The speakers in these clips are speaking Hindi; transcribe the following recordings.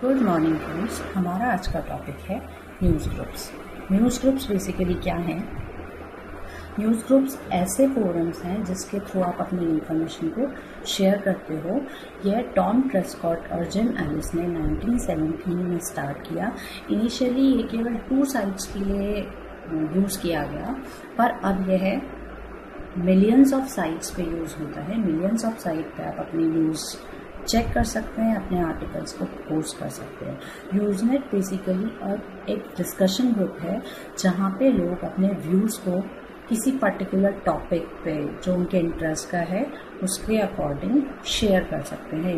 Good morning friends. हमारा आज का टॉपिक है news groups. News groups basically क्या हैं? न्यूज़ ग्रुप्स ऐसे फोरम्स हैं जिसके थ्रू आप अपनी इंफॉर्मेशन को शेयर करते हो। यह टॉम प्रेस्कॉट और जिम एलिस ने 1917 में स्टार्ट किया। इनिशियली ये केवल 2 साइट्स के लिए यूज़ किया गया, पर अब यह मिलियंस ऑफ साइट्स पे यूज़ होता है। मिलियंस ऑफ साइट पे आप अपनी न्यूज़ चेक कर सकते हैं, अपने आर्टिकल्स को पोस्ट कर सकते हैं। न्यूज़नेट बेसिकली अब एक डिस्कशन ग्रुप है जहाँ पे लोग अपने व्यूज़ को किसी पर्टिकुलर टॉपिक पे जो उनके इंटरेस्ट का है उसके अकॉर्डिंग शेयर कर सकते हैं।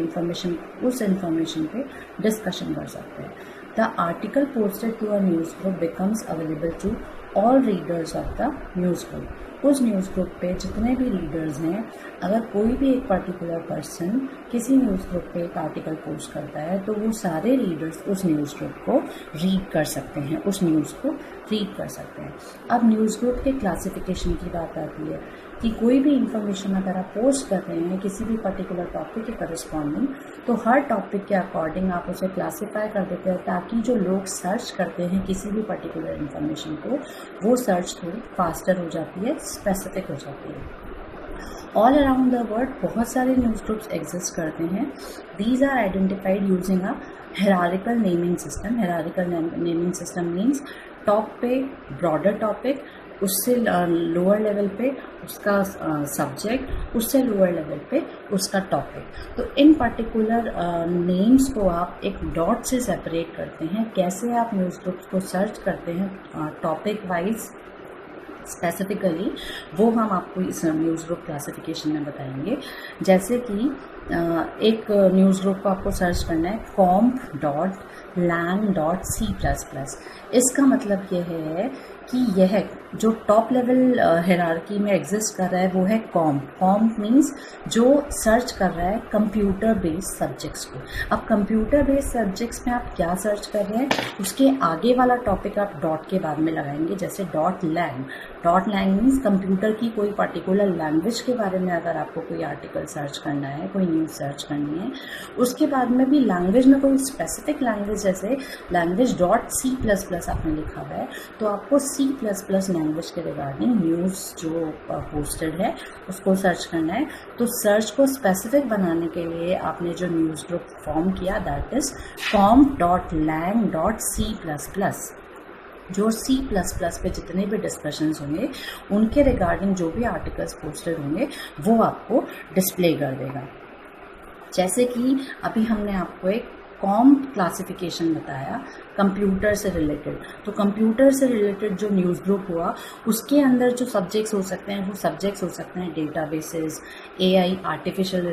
उस इंफॉर्मेशन पे डिस्कशन कर सकते हैं। The article posted to a news group becomes available to all readers of the news group. उस न्यूज़ ग्रुप पे जितने भी रीडर्स हैं, अगर कोई भी एक पर्टिकुलर पर्सन किसी न्यूज़ ग्रुप पे एक आर्टिकल पोस्ट करता है तो वो सारे रीडर्स उस न्यूज़ ग्रुप को रीड कर सकते हैं, उस न्यूज़ को रीड कर सकते हैं। अब न्यूज़ ग्रुप के क्लासिफिकेशन की बात आती है कि कोई भी इंफॉर्मेशन अगर आप पोस्ट कर रहे हैं किसी भी पर्टिकुलर टॉपिक के करस्पॉन्डिंग, तो हर टॉपिक के अकॉर्डिंग आप उसे क्लासीफाई कर देते हैं ताकि जो लोग सर्च करते हैं किसी भी पर्टिकुलर इंफॉर्मेशन को, वो सर्च थोड़ी फास्टर हो जाती है, स्पेसिफिक हो जाती है। ऑल अराउंड द वर्ल्ड बहुत सारे न्यूज़ ग्रुप्स एग्जिस्ट करते हैं। These are identified using a hierarchical naming system. Hierarchical naming system means top पे ब्रॉडर टॉपिक, उससे लोअर लेवल पे उसका सब्जेक्ट, उससे लोअर लेवल पे उसका टॉपिक। तो इन पर्टिकुलर नेम्स को आप एक डॉट से सेपरेट करते हैं। कैसे आप न्यूज़ ग्रुप्स को सर्च करते हैं टॉपिक वाइज स्पेसिफिकली, वो हम आपको इस न्यूज़ ग्रुप क्लासिफिकेशन में बताएंगे। जैसे कि एक न्यूज़ ग्रुप को आपको सर्च करना है comp.lang.c++। इसका मतलब यह है कि यह जो टॉप लेवल हायरार्की में एग्जिस्ट कर रहा है वो है कॉम्प मीन्स जो सर्च कर रहा है कंप्यूटर बेस्ड सब्जेक्ट्स को। अब कंप्यूटर बेस्ड सब्जेक्ट्स में आप क्या सर्च कर रहे हैं, उसके आगे वाला टॉपिक आप डॉट के बाद में लगाएंगे। जैसे .lang मीन्स कंप्यूटर की कोई पर्टिकुलर लैंग्वेज के बारे में अगर आपको कोई आर्टिकल सर्च करना है, कोई न्यूज़ सर्च करनी है, उसके बाद में भी लैंग्वेज में कोई स्पेसिफिक लैंग्वेज, जैसे language.c++ आपने लिखा हुआ है, तो आपको C++ लैंग्वेज के रिगार्डिंग न्यूज़ जो पोस्टेड है उसको सर्च करना है। तो सर्च को स्पेसिफिक बनाने के लिए आपने जो न्यूज़ ग्रुप फॉर्म किया दैट इज comp.lang.c++। जो C++ पे जितने भी डिस्कशंस होंगे उनके रिगार्डिंग जो भी आर्टिकल्स पोस्टेड होंगे वो आपको डिस्प्ले कर देगा। जैसे कि अभी हमने आपको एक कॉम्प क्लासिफिकेशन बताया कंप्यूटर से रिलेटेड, तो कंप्यूटर से रिलेटेड जो न्यूज़ ग्रुप हुआ उसके अंदर जो सब्जेक्ट्स हो सकते हैं वो सब्जेक्ट्स हो सकते हैं डेटाबेसेस, AI, आर्टिफिशियल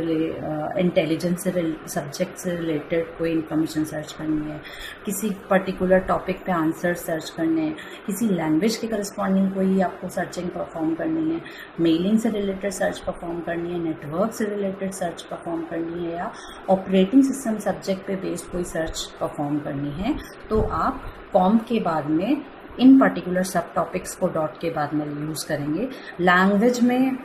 इंटेलिजेंस से सब्जेक्ट से रिलेटेड कोई इन्फॉर्मेशन सर्च करनी है, किसी पर्टिकुलर टॉपिक पे आंसर सर्च करने हैं, किसी लैंग्वेज के करस्पॉन्डिंग कोई आपको सर्चिंग परफॉर्म करनी है, मेलिंग से रिलेटेड सर्च परफॉर्म करनी है, नेटवर्क से रिलेटेड सर्च परफॉर्म करनी है, या ऑपरेटिंग सिस्टम सब्जेक्ट पे बेस्ड कोई सर्च परफॉर्म करनी है, तो आप कॉम्प के बाद में इन पर्टिकुलर सब टॉपिक्स को डॉट के बाद में यूज़ करेंगे। लैंग्वेज में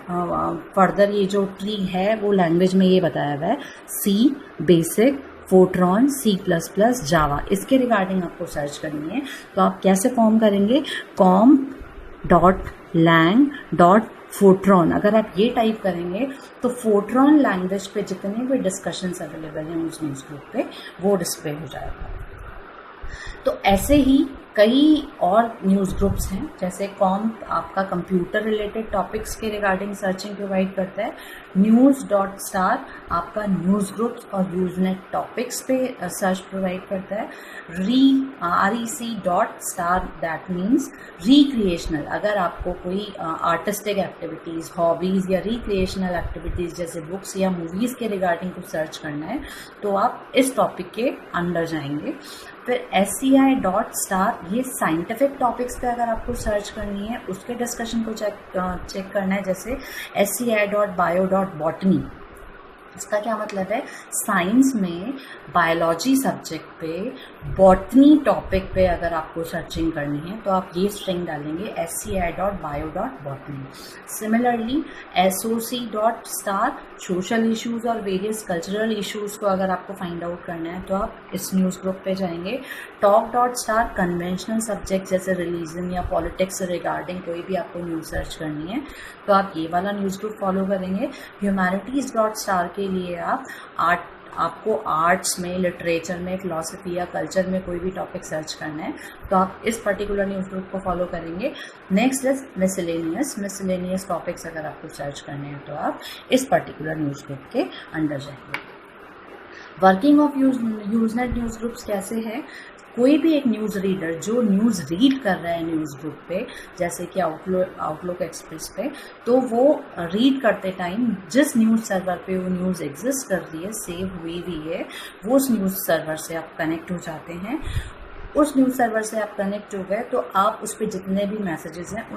फर्दर ये जो ट्री है वो लैंग्वेज में ये बताया हुआ है C, बेसिक, फोर्ट्रॉन, C++, जावा, इसके रिगार्डिंग आपको सर्च करनी है। तो आप कैसे फॉर्म करेंगे, comp.lang.फोर्ट्रॉन। अगर आप ये टाइप करेंगे तो फोर्ट्रॉन लैंग्वेज पे जितने भी डिस्कशंस अवेलेबल हैं उस न्यूज़ ग्रुप पे वो डिस्प्ले हो जाएगा। तो ऐसे ही कई और न्यूज़ ग्रुप्स हैं। जैसे कॉम्प आपका कंप्यूटर रिलेटेड टॉपिक्स के रिगार्डिंग सर्चिंग प्रोवाइड करता है। न्यूज़.स्टार आपका न्यूज़ ग्रुप्स और यूज़नेट टॉपिक्स पे सर्च प्रोवाइड करता है। REC.स्टार दैट मीन्स रिक्रिएशनल, अगर आपको कोई आर्टिस्टिक एक्टिविटीज़, हॉबीज़ या रिक्रिएशनल एक्टिविटीज़ जैसे बुक्स या मूवीज़ के रिगार्डिंग कुछ सर्च करना है तो आप इस टॉपिक के अंदर जाएंगे। फिर SCI.स्टार ये साइंटिफिक टॉपिक्स पे अगर आपको सर्च करनी है उसके डिस्कशन को चेक करना है। जैसे SCI.bio.botany इसका क्या मतलब है, साइंस में बायोलॉजी सब्जेक्ट पे बॉटनी टॉपिक पे अगर आपको सर्चिंग करनी है तो आप ये स्ट्रिंग डालेंगे sci.bio.botany। Similarly soc.star social issues और वेरियस कल्चरल इश्यूज को अगर आपको फाइंड आउट करना है तो आप इस न्यूज़ ग्रुप पे जाएंगे। talk.star कन्वेंशनल सब्जेक्ट जैसे रिलीजन या पॉलिटिक्स से रिगार्डिंग कोई भी आपको न्यूज़ सर्च करनी है तो आप ये वाला न्यूज़ ग्रुप फॉलो करेंगे। ह्यूमैनिटीज़.star के लिए आपको आर्ट्स में, लिटरेचर में, फिलॉसफी या कल्चर में कोई भी टॉपिक सर्च करना है तो आप इस पर्टिकुलर न्यूज़ ग्रुप को फॉलो करेंगे। नेक्स्ट इज मिसलेनियस टॉपिक्स अगर आपको सर्च करने हैं तो आप इस पर्टिकुलर न्यूज़ ग्रुप के अंडर जाएंगे। Working of Usenet news groups कैसे है, कोई भी एक न्यूज़ रीडर जो न्यूज़ रीड कर रहा है न्यूज़ ग्रुप पे, जैसे कि आउटलुक एक्सप्रेस पे, तो वो रीड करते टाइम जिस न्यूज़ सर्वर पे वो न्यूज़ एग्जिस्ट कर रही है, सेव हुई भी है, वो उस न्यूज़ सर्वर से आप कनेक्ट हो जाते हैं। उस न्यूज़ सर्वर से आप कनेक्ट हो गए तो आप उस पर जितने भी मैसेजेस हैं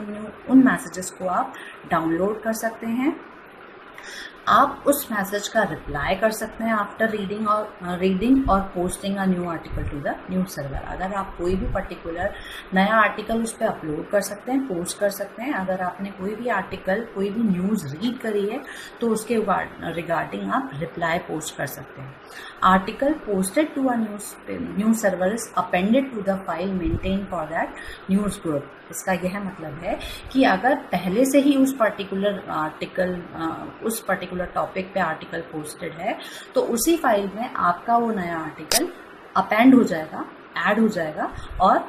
उन मैसेजेस को आप डाउनलोड कर सकते हैं। आप उस मैसेज का रिप्लाई कर सकते हैं आफ्टर रीडिंग और posting a new article to the news server. अगर आप कोई भी पर्टिकुलर नया आर्टिकल उस पर अपलोड कर सकते हैं, पोस्ट कर सकते हैं। अगर आपने कोई भी आर्टिकल, कोई भी न्यूज़ रीड करी है तो उसके रिगार्डिंग आप रिप्लाई पोस्ट कर सकते हैं। Article posted to a news server is appended to the file maintain for that news group. इसका यह मतलब है कि अगर पहले से ही उस पर्टिकुलर टॉपिक पे आर्टिकल पोस्टेड है तो उसी फाइल में आपका वो नया आर्टिकल अपेंड हो जाएगा, ऐड हो जाएगा और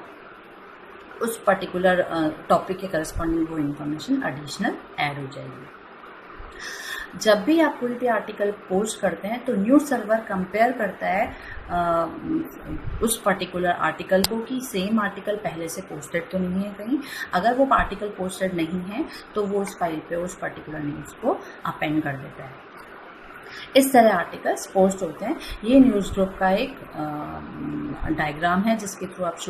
उस पर्टिकुलर टॉपिक के करस्पॉन्डिंग वो इन्फॉर्मेशन एडिशनल ऐड हो जाएगी। जब भी आप कोई भी आर्टिकल पोस्ट करते हैं तो न्यूज़ सर्वर कंपेयर करता है उस पर्टिकुलर आर्टिकल को कि सेम आर्टिकल पहले से पोस्टेड तो नहीं है कहीं। अगर वो आर्टिकल पोस्टेड नहीं है तो वो उस फाइल पे उस पर्टिकुलर न्यूज़ को अपेंड कर देता है। इस तरह आर्टिकल्स पोस्ट होते हैं। ये न्यूज़ ग्रुप का एक डायग्राम है जिसके थ्रू आपको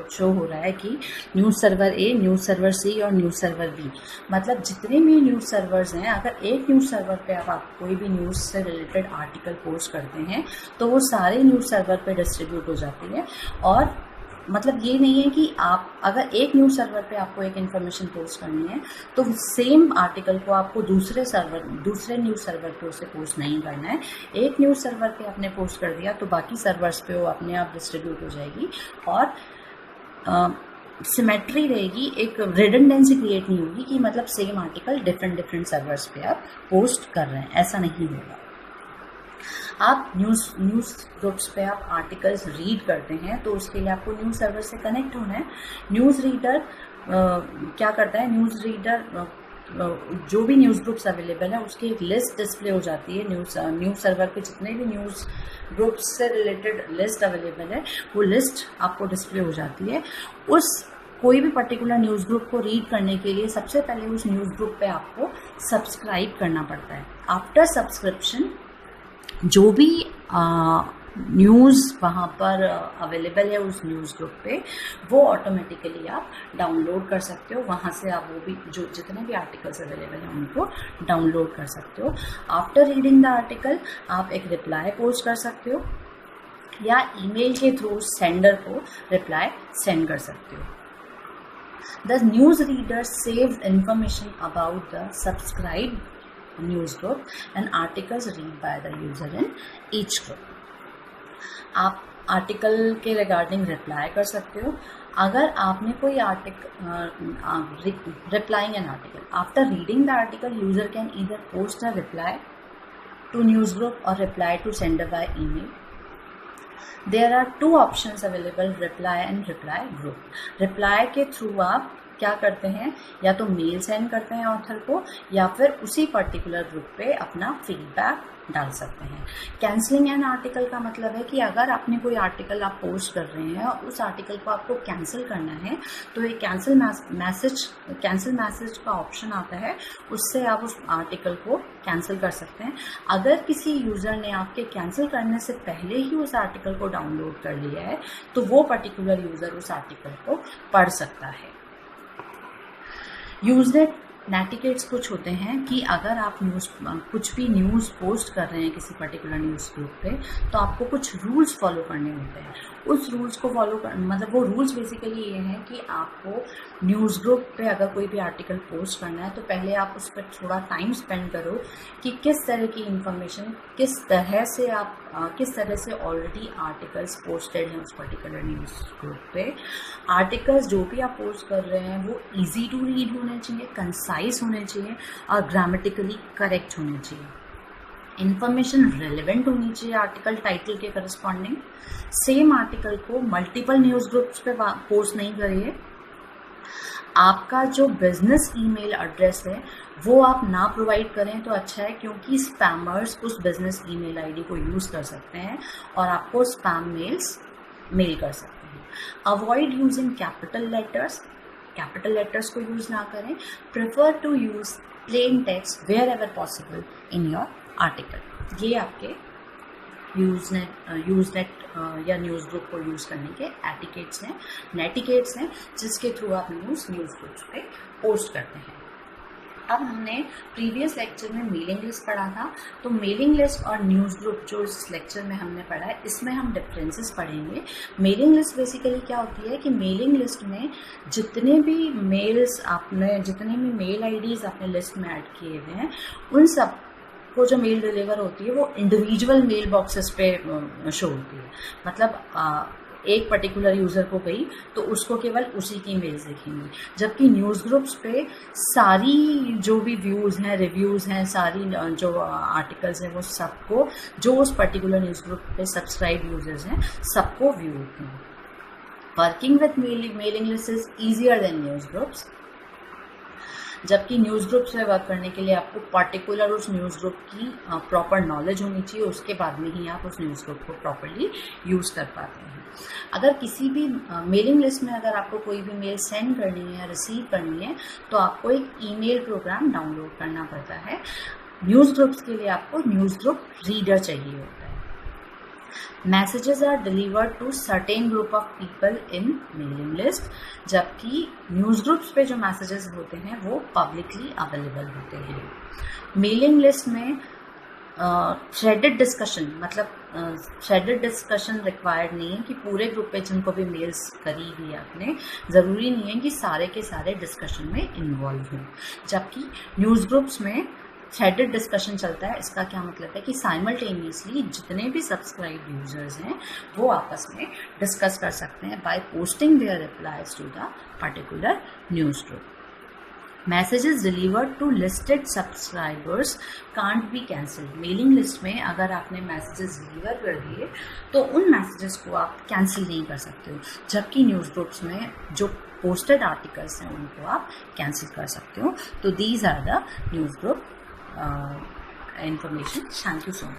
शो हो रहा है कि न्यूज़ सर्वर ए, न्यूज़ सर्वर सी और न्यूज़ सर्वर बी, मतलब जितने भी न्यूज़ सर्वर्स हैं, अगर एक न्यूज़ सर्वर पे आप कोई भी न्यूज़ से रिलेटेड आर्टिकल पोस्ट करते हैं तो वो सारे न्यूज़ सर्वर पे डिस्ट्रीब्यूट हो जाती है। और मतलब ये नहीं है कि आप अगर एक न्यूज़ सर्वर पे आपको एक इन्फॉर्मेशन पोस्ट करनी है तो सेम आर्टिकल को आपको दूसरे न्यूज़ सर्वर पे उसे पोस्ट नहीं करना है। एक न्यूज़ सर्वर पे आपने पोस्ट कर दिया तो बाकी सर्वर्स पे वो अपने आप डिस्ट्रीब्यूट हो जाएगी और सिमेट्री रहेगी, एक रिडंडेंसी क्रिएट नहीं होगी कि मतलब सेम आर्टिकल डिफरेंट सर्वर्स पे आप पोस्ट कर रहे हैं, ऐसा नहीं होगा। आप न्यूज़ ग्रुप्स पे आप आर्टिकल्स रीड करते हैं तो उसके लिए आपको न्यूज़ सर्वर से कनेक्ट होना है। न्यूज़ रीडर क्या करता है, न्यूज़ रीडर जो भी न्यूज़ ग्रुप्स अवेलेबल है उसकी एक लिस्ट डिस्प्ले हो जाती है। न्यूज़ सर्वर पे जितने भी न्यूज़ ग्रुप्स से रिलेटेड लिस्ट अवेलेबल है वो लिस्ट आपको डिस्प्ले हो जाती है। कोई भी पर्टिकुलर न्यूज़ ग्रुप को रीड करने के लिए सबसे पहले उस न्यूज़ ग्रुप पे आपको सब्सक्राइब करना पड़ता है। आफ्टर सब्सक्रिप्शन जो भी न्यूज़ वहाँ पर अवेलेबल है उस न्यूज़ ग्रुप पे वो ऑटोमेटिकली आप डाउनलोड कर सकते हो। वहाँ से आप वो भी जो जितने भी आर्टिकल्स अवेलेबल हैं उनको डाउनलोड कर सकते हो। आफ्टर रीडिंग द आर्टिकल आप एक रिप्लाई पोस्ट कर सकते हो या ईमेल के थ्रू सेंडर को रिप्लाई सेंड कर सकते हो। The news reader saved information about the subscribed news group and articles read by the user in each group. आप आर्टिकल के रिगार्डिंग रिप्लाई कर सकते हो। अगर आपने कोई replying an article after reading the article user can either post a reply to news group और reply to sender by email. There are two options available, reply and reply group. Reply के थ्रू आप क्या करते हैं, या तो मेल सेंड करते हैं ऑथर को या फिर उसी पर्टिकुलर ग्रुप पे अपना फीडबैक डाल सकते हैं। कैंसलिंग एन आर्टिकल का मतलब है कि अगर आपने कोई आर्टिकल आप पोस्ट कर रहे हैं और उस आर्टिकल को आपको कैंसिल करना है तो एक कैंसिल मैसेज का ऑप्शन आता है, उससे आप उस आर्टिकल को कैंसिल कर सकते हैं। अगर किसी यूज़र ने आपके कैंसिल करने से पहले ही उस आर्टिकल को डाउनलोड कर लिया है तो वो पर्टिकुलर यूज़र उस आर्टिकल को पढ़ सकता है। यूजनेट नेटिकेट्स कुछ होते हैं कि अगर आप कुछ भी न्यूज़ पोस्ट कर रहे हैं किसी पर्टिकुलर न्यूज़ ग्रुप पे, तो आपको कुछ रूल्स फॉलो करने होते हैं। उस रूल्स को फॉलो कर मतलब वो रूल्स बेसिकली ये हैं कि आपको न्यूज़ ग्रुप पे अगर कोई भी आर्टिकल पोस्ट करना है तो पहले आप उस पर थोड़ा टाइम स्पेंड करो कि किस तरह की इंफॉर्मेशन, किस तरह से ऑलरेडी आर्टिकल्स पोस्टेड हैं उस पर्टिकुलर न्यूज़ ग्रुप पे। आर्टिकल्स जो भी आप पोस्ट कर रहे हैं वो ईजी टू रीड होने चाहिए, कंसाइज होने चाहिए और ग्रामेटिकली करेक्ट होने चाहिए। इंफॉर्मेशन रेलेवेंट होनी चाहिए आर्टिकल टाइटल के करस्पॉन्डिंग। सेम आर्टिकल को मल्टीपल न्यूज़ ग्रुप्स पे पोस्ट नहीं करिए। आपका जो बिजनेस ईमेल एड्रेस है वो आप ना प्रोवाइड करें तो अच्छा है, क्योंकि स्पैमर्स उस बिजनेस ईमेल आईडी को यूज़ कर सकते हैं और आपको स्पैम मेल्स मेल कर सकते हैं। अवॉइड यूजिंग कैपिटल लेटर्स को यूज़ ना करें। Prefer to use plain text wherever possible in your article. ये आपके यूजनेट या न्यूज़ ग्रुप को यूज़ करने के नेटिकेट्स हैं जिसके थ्रू आप न्यूज़ ग्रुप्स पे पोस्ट करते हैं। अब हमने प्रीवियस लेक्चर में मेलिंग लिस्ट पढ़ा था, तो मेलिंग लिस्ट और न्यूज़ ग्रुप जो इस लेक्चर में हमने पढ़ा है इसमें हम डिफरेंसेस पढ़ेंगे। मेलिंग लिस्ट बेसिकली क्या होती है कि मेलिंग लिस्ट में जितने भी मेल आईडीज़ आपने लिस्ट में ऐड किए हुए हैं उन सब को जो मेल डिलीवर होती है वो इंडिविजुअल मेल बॉक्सेस पे शो होती है। मतलब एक पर्टिकुलर यूज़र को गई तो उसको केवल उसी की मेल्स दिखेंगी, जबकि न्यूज़ ग्रुप्स पे सारी जो भी व्यूज़ हैं, रिव्यूज़ हैं, सारी जो आर्टिकल्स हैं वो सबको, जो उस पर्टिकुलर न्यूज़ ग्रुप पे सब्सक्राइब यूजर्स हैं सबको व्यू होते हैं। Working with mailing list is easier than news groups, जबकि न्यूज़ ग्रुप से वर्क करने के लिए आपको पर्टिकुलर उस न्यूज़ ग्रुप की प्रॉपर नॉलेज होनी चाहिए, उसके बाद में ही आप उस न्यूज़ ग्रुप को प्रॉपरली यूज़ कर पाते हैं। अगर किसी भी मेलिंग लिस्ट में अगर आपको कोई भी मेल सेंड करनी है या रिसीव करनी है तो आपको एक ईमेल प्रोग्राम डाउनलोड करना पड़ता है। न्यूज़ ग्रुप्स के लिए आपको न्यूज़ ग्रुप रीडर चाहिए होता है। Messages are delivered to certain group of people in mailing list, जबकि न्यूज़ ग्रुप्स पे जो मैसेजेस होते हैं वो पब्लिकली अवेलेबल होते हैं। मेलिंग लिस्ट में थ्रेडेड डिस्कशन रिक्वायर्ड नहीं है कि पूरे ग्रुप पे जिनको भी मेल्स करी हुई आपने, ज़रूरी नहीं है कि सारे के सारे डिस्कशन में इन्वॉल्व हों, जबकि न्यूज़ ग्रुप्स में थ्रेडेड डिस्कशन चलता है। इसका क्या मतलब है कि साइमल्टेनियसली जितने भी सब्सक्राइब यूजर्स हैं वो आपस में डिस्कस कर सकते हैं by posting their replies to the particular news group. Messages delivered to listed subscribers can't be cancelled. Mailing list में अगर आपने मैसेजेस डिलीवर कर दिए तो उन मैसेजेस को आप कैंसिल नहीं कर सकते हो, जबकि न्यूज़ ग्रुप्स में जो पोस्टेड आर्टिकल्स हैं उनको आप कैंसिल कर सकते हो। तो these are the news group information. Thank you so much.